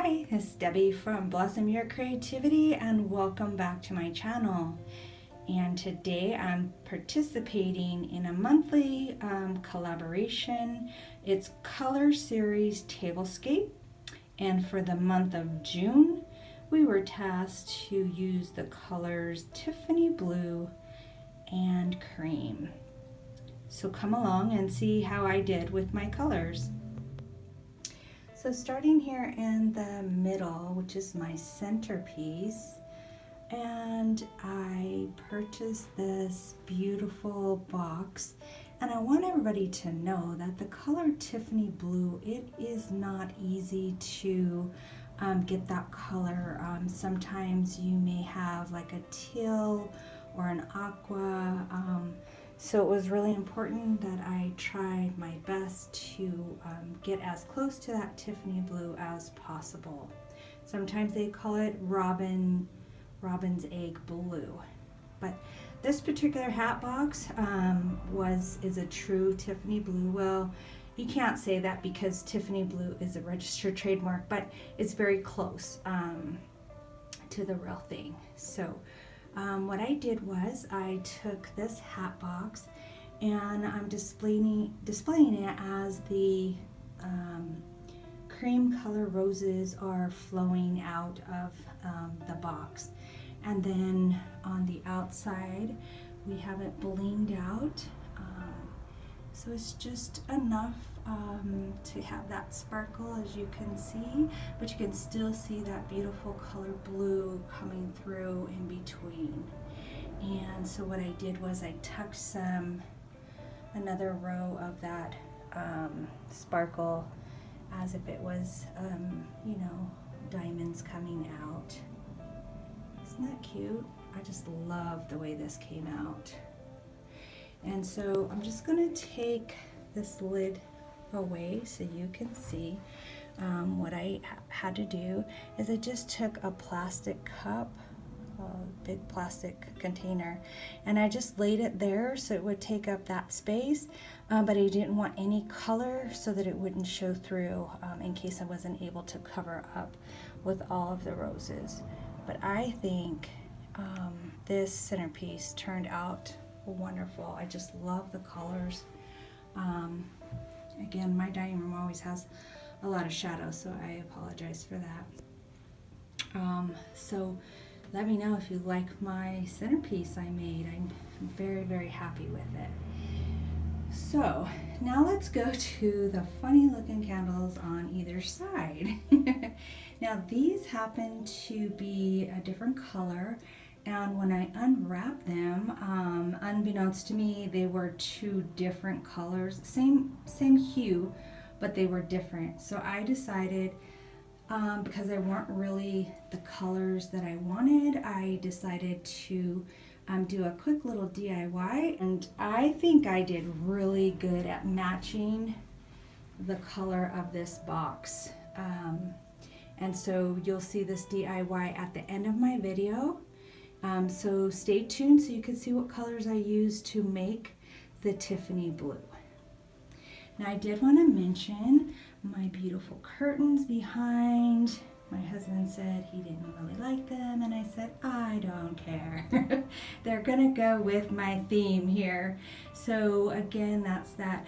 Hi, it's Debbie from Blossom Your Creativity and welcome back to my channel. And today I'm participating in a monthly collaboration. It's Color Series Tablescape, and for the month of June we were tasked to use the colors Tiffany Blue and Cream. So come along and see how I did with my colors. So starting here in the middle, which is my centerpiece, and I purchased this beautiful box, and I want everybody to know that the color Tiffany Blue, it is not easy to get that color. Sometimes you may have like a teal or an aqua. So it was really important that I tried my best to get as close to that Tiffany Blue as possible. Sometimes they call it robin's egg blue. But this particular hat box is a true Tiffany Blue. Well, you can't say that because Tiffany Blue is a registered trademark, but it's very close to the real thing. So what I did was I took this hat box and I'm displaying it as the cream color roses are flowing out of the box. And then on the outside we have it blinged out. So it's just enough to have that sparkle, as you can see, but you can still see that beautiful color blue coming through in between. And so what I did was I tucked another row of that sparkle as if it was, diamonds coming out. Isn't that cute? I just love the way this came out. And so I'm just going to take this lid away so you can see. What I had to do is I just took a plastic cup, a big plastic container, and I just laid it there so it would take up that space, but I didn't want any color so that it wouldn't show through in case I wasn't able to cover up with all of the roses. But I think this centerpiece turned out wonderful. I just love the colors. Again, my dining room always has a lot of shadow, so I apologize for that. So let me know if you like my centerpiece I made. I'm very, very happy with it. So now let's go to the funny looking candles on either side. Now these happen to be a different color, and when I unwrapped them, unbeknownst to me, they were two different colors, same hue, but they were different. So I decided, because they weren't really the colors that I wanted, I decided to do a quick little DIY, and I think I did really good at matching the color of this box. And so you'll see this DIY at the end of my video. So stay tuned so you can see what colors I used to make the Tiffany Blue. Now I did want to mention my beautiful curtains behind. My husband said he didn't really like them, and I said, I don't care. They're gonna go with my theme here. So again, that's that.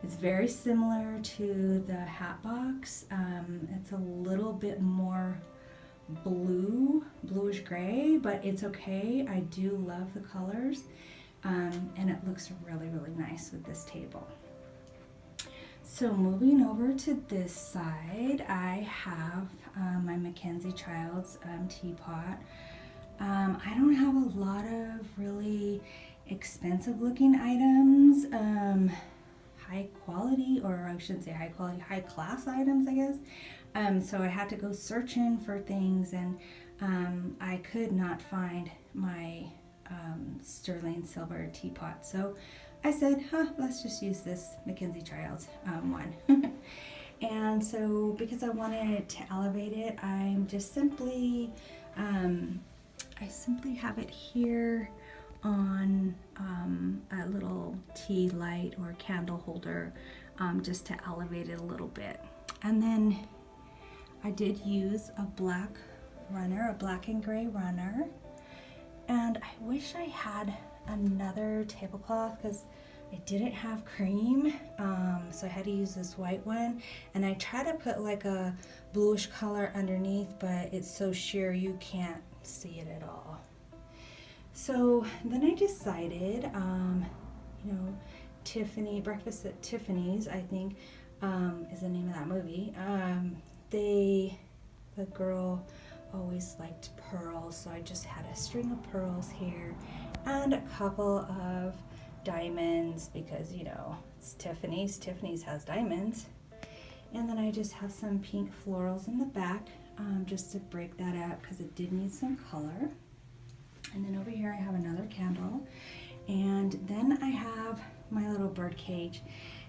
It's very similar to the hat box. It's a little bit more bluish gray, but it's okay. I do love the colors, and it looks really, really nice with this table. So moving over to this side, I have my Mackenzie Childs teapot. I don't have a lot of really expensive looking items, high quality, or I shouldn't say high quality, high class items, I guess. So I had to go searching for things, and I could not find my sterling silver teapot. So I said, let's just use this Mackenzie Childs one. And so because I wanted to elevate it, I'm just simply, I simply have it here on a little tea light or candle holder, just to elevate it a little bit. And then I did use a black runner, a black and gray runner. And I wish I had another tablecloth because I didn't have cream, so I had to use this white one. And I try to put like a bluish color underneath, but it's so sheer you can't see it at all. So then I decided, Tiffany, Breakfast at Tiffany's, I think, is the name of that movie. The girl always liked pearls, so I just had a string of pearls here and a couple of diamonds because, it's Tiffany's. Tiffany's has diamonds. And then I just have some pink florals in the back, just to break that up because it did need some color. And then over here I have another candle. And then I have my little bird cage.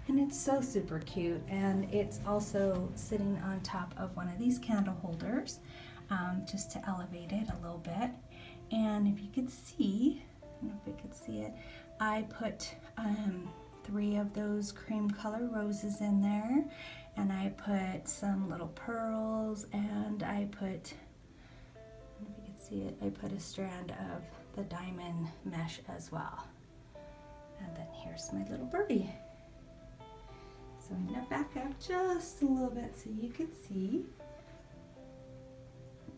And it's so super cute. And it's also sitting on top of one of these candle holders, just to elevate it a little bit. And if you could see, I don't know if you could see it, I put 3 of those cream color roses in there. And I put some little pearls, and I put, I don't know if you can see it, I put a strand of the diamond mesh as well. And then here's my little birdie. So I'm gonna back up just a little bit so you can see.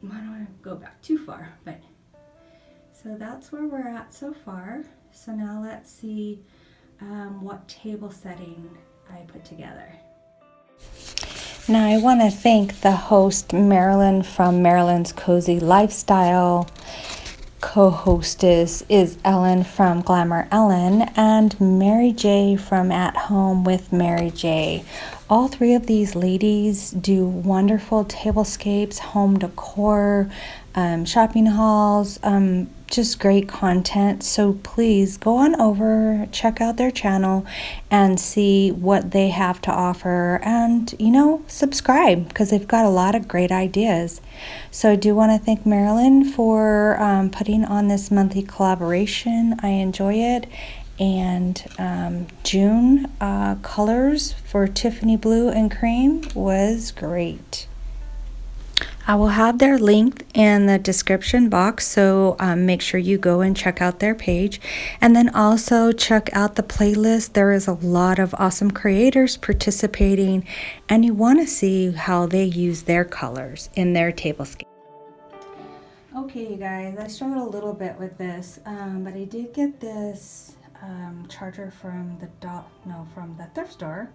I don't want to go back too far, but so that's where we're at so far. So now let's see what table setting I put together. Now I want to thank the host Marilyn from Marilyncozylifesyle. Co-hostess is Ellen from Glamour Ellen, and Mary J from At Home with Mary J. All 3 of these ladies do wonderful tablescapes, home decor, shopping hauls, just great content. So please go on over, check out their channel and see what they have to offer, and subscribe because they've got a lot of great ideas. So I do want to thank Marilyn for putting on this monthly collaboration. I enjoy it. And June colors for Tiffany Blue and Cream was great. I will have their link in the description box, so make sure you go and check out their page. And then also check out the playlist. There is a lot of awesome creators participating, and you want to see how they use their colors in their tablescape. Okay, you guys, I struggled a little bit with this, but I did get this charger from the thrift store.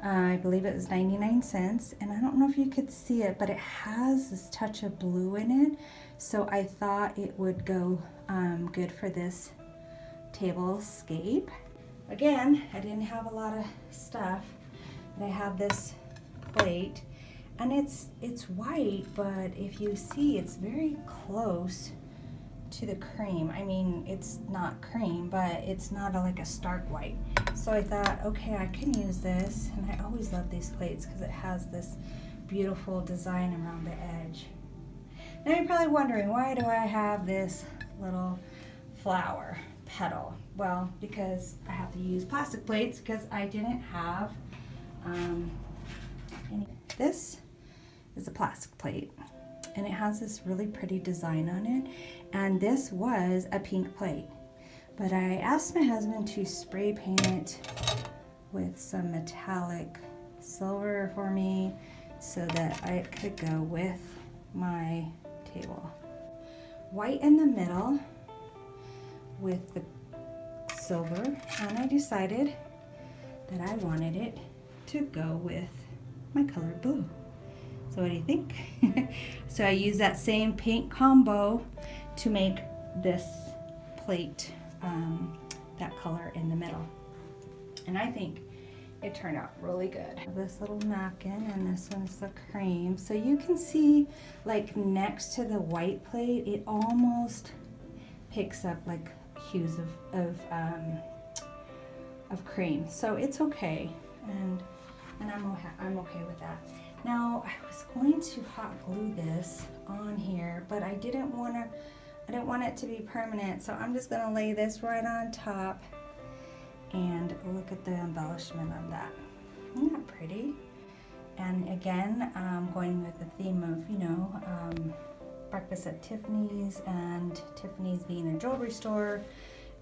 I believe it was 99 cents, and I don't know if you could see it, but it has this touch of blue in it, so I thought it would go good for this tablescape. Again, I didn't have a lot of stuff, but I have this plate, and it's white, but if you see, it's very close to the cream. I mean, it's not cream, but it's not like a stark white. So I thought, okay, I can use this, and I always love these plates because it has this beautiful design around the edge. Now you're probably wondering, why do I have this little flower petal? Well, because I have to use plastic plates because I didn't have any. This is a plastic plate, and it has this really pretty design on it, and this was a pink plate, but I asked my husband to spray paint it with some metallic silver for me so that it could go with my table. White in the middle with the silver, and I decided that I wanted it to go with my color blue. So what do you think? So I used that same paint combo to make this plate that color in the middle. And I think it turned out really good. This little napkin, and this one's the cream. So you can see, like, next to the white plate, it almost picks up like hues of cream. So it's okay, and I'm okay with that. Now I was going to hot glue this on here, but I didn't want it to be permanent, so I'm just gonna lay this right on top and look at the embellishment of that. Isn't that pretty? And again, going with the theme of, you know, breakfast at Tiffany's, and Tiffany's being a jewelry store,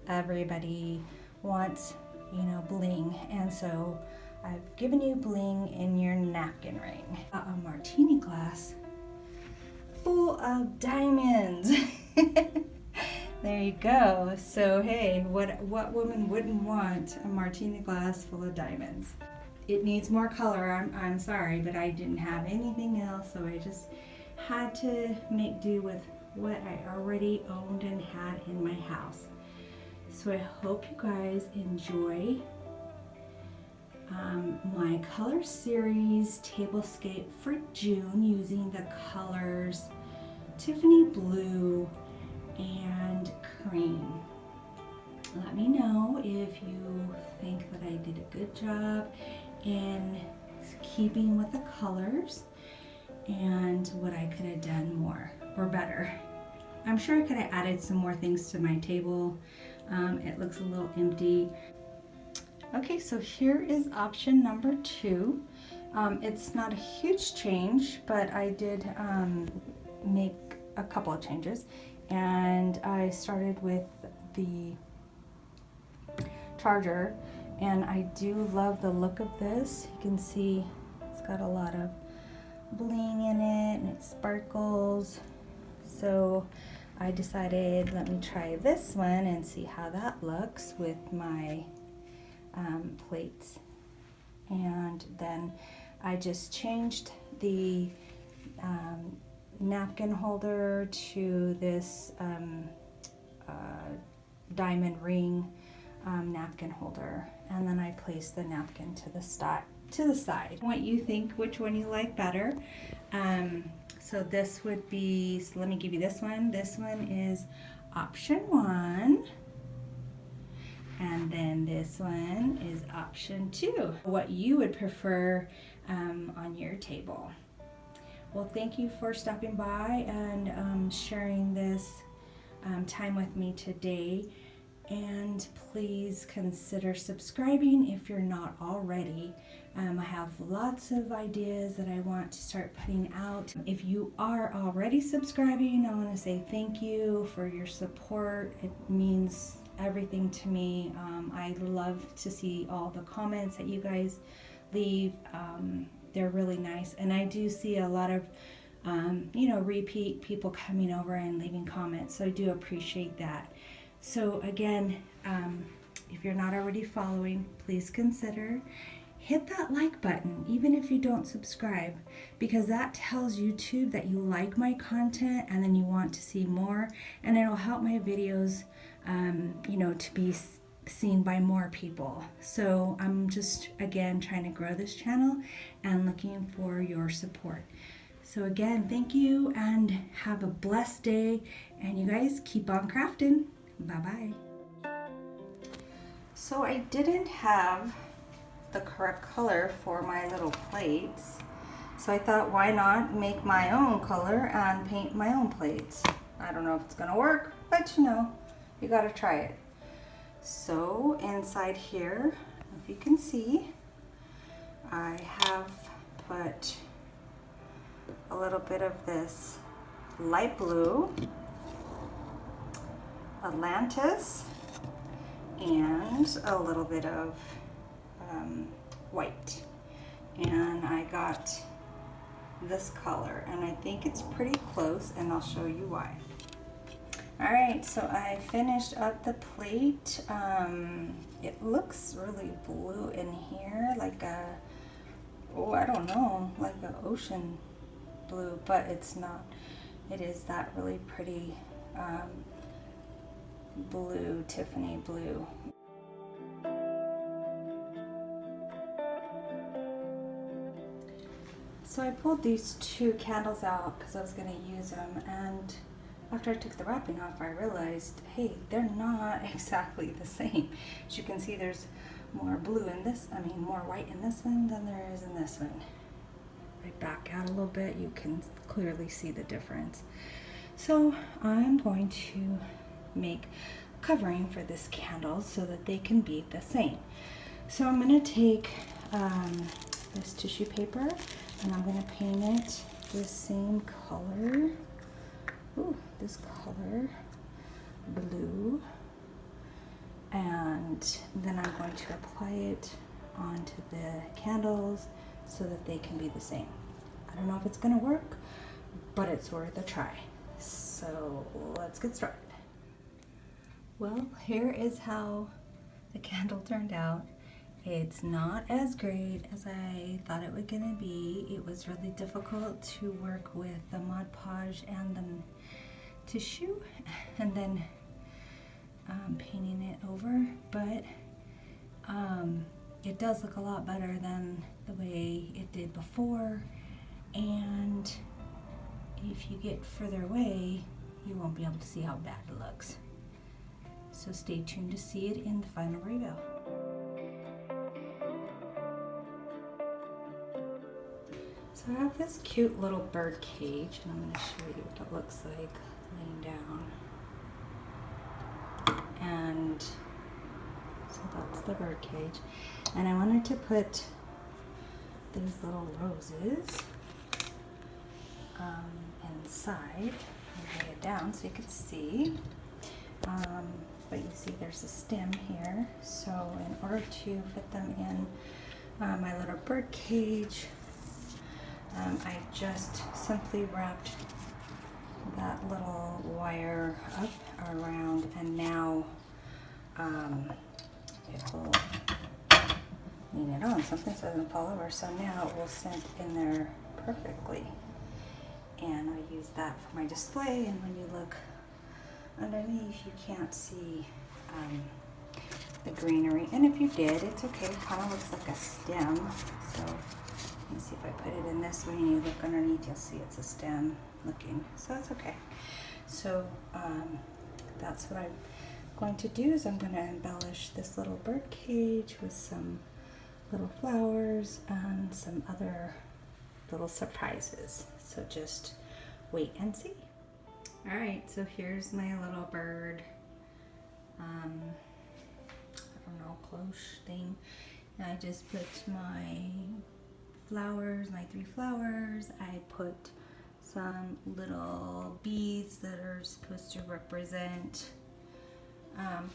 everybody wants, you know, bling. And so I've given you bling in your napkin ring. A martini glass full of diamonds. There you go. So hey, what woman wouldn't want a martini glass full of diamonds? It needs more color. I'm sorry, but I didn't have anything else, so I just had to make do with what I already owned and had in my house. So I hope you guys enjoy my Color Series Tablescape for June using the colors Tiffany Blue and Cream. Let me know if you think that I did a good job in keeping with the colors and what I could have done more or better. I'm sure I could have added some more things to my table. It looks a little empty. Okay, so here is option number 2. It's not a huge change, but I did make a couple of changes. And I started with the charger, and I do love the look of this. You can see it's got a lot of bling in it and it sparkles. So I decided, let me try this one and see how that looks with my plates. And then I just changed the napkin holder to this diamond ring napkin holder, and then I placed the napkin to the side. What you think, which one you like better. So this would be, so let me give you this one. This one is option 1. And then this one is option 2. What you would prefer on your table. Well, thank you for stopping by and sharing this time with me today. And please consider subscribing if you're not already. I have lots of ideas that I want to start putting out. If you are already subscribing, I want to say thank you for your support. It means everything to me. I love to see all the comments that you guys leave. They're really nice, and I do see a lot of you know, repeat people coming over and leaving comments, so I do appreciate that. So again, if you're not already following, please consider hit that like button, even if you don't subscribe, because that tells YouTube that you like my content and then you want to see more, and it'll help my videos you know, to be seen by more people. So I'm just, again, trying to grow this channel and looking for your support. So again, thank you and have a blessed day, and you guys keep on crafting. Bye-bye. So I didn't have the correct color for my little plates, so I thought, why not make my own color and paint my own plates? I don't know if it's gonna work, but you know, you gotta try it. So inside here, if you can see, I have put a little bit of this light blue, Atlantis, and a little bit of white. And I got this color, and I think it's pretty close, and I'll show you why. Alright, so I finished up the plate. It looks really blue in here, like a, oh, I don't know, like an ocean blue, but it's not. It is that really pretty blue, Tiffany blue. So I pulled these 2 candles out because I was going to use them, and after I took the wrapping off, I realized, hey, they're not exactly the same. As you can see, there's more blue in this, more white in this one than there is in this one. If I back out a little bit, you can clearly see the difference. So I'm going to make covering for this candle so that they can be the same. So I'm going to take this tissue paper, And I'm going to paint it this same color. Ooh, this color, blue. And then I'm going to apply it onto the candles so that they can be the same. I don't know if it's going to work, but it's worth a try. So let's get started. Well, here is how the candle turned out. It's not as great as I thought it was gonna be. It was really difficult to work with the Mod Podge and the tissue and then painting it over, but it does look a lot better than the way it did before, and if you get further away you won't be able to see how bad it looks. So stay tuned to see it in the final reveal. So I have this cute little bird cage, and I'm going to show you what it looks like laying down. And so that's the bird cage. And I wanted to put these little roses inside and lay it down so you can see. But you see there's a stem here. So in order to fit them in my little bird cage, I just simply wrapped that little wire up around, and now it will lean it on. Something so it doesn't fall over. So now it will sink in there perfectly. And I use that for my display, and when you look underneath you can't see the greenery, and if you did, it's okay. It kind of looks like a stem. So let me see if I put it in this way and you look underneath, you'll see it's a stem looking, so it's okay. So that's what I'm going to do, is I'm going to embellish this little bird cage with some little flowers and some other little surprises. So just wait and see. Alright, so here's my little bird, I don't know, cloche thing. And I just put my flowers, my 3 flowers. I put some little beads that are supposed to represent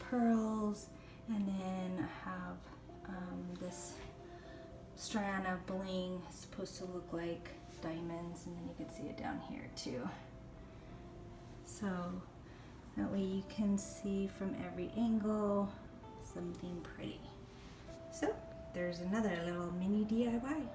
pearls, and then I have this strand of bling supposed to look like diamonds, and then you can see it down here too. So that way you can see from every angle something pretty. So there's another little mini DIY.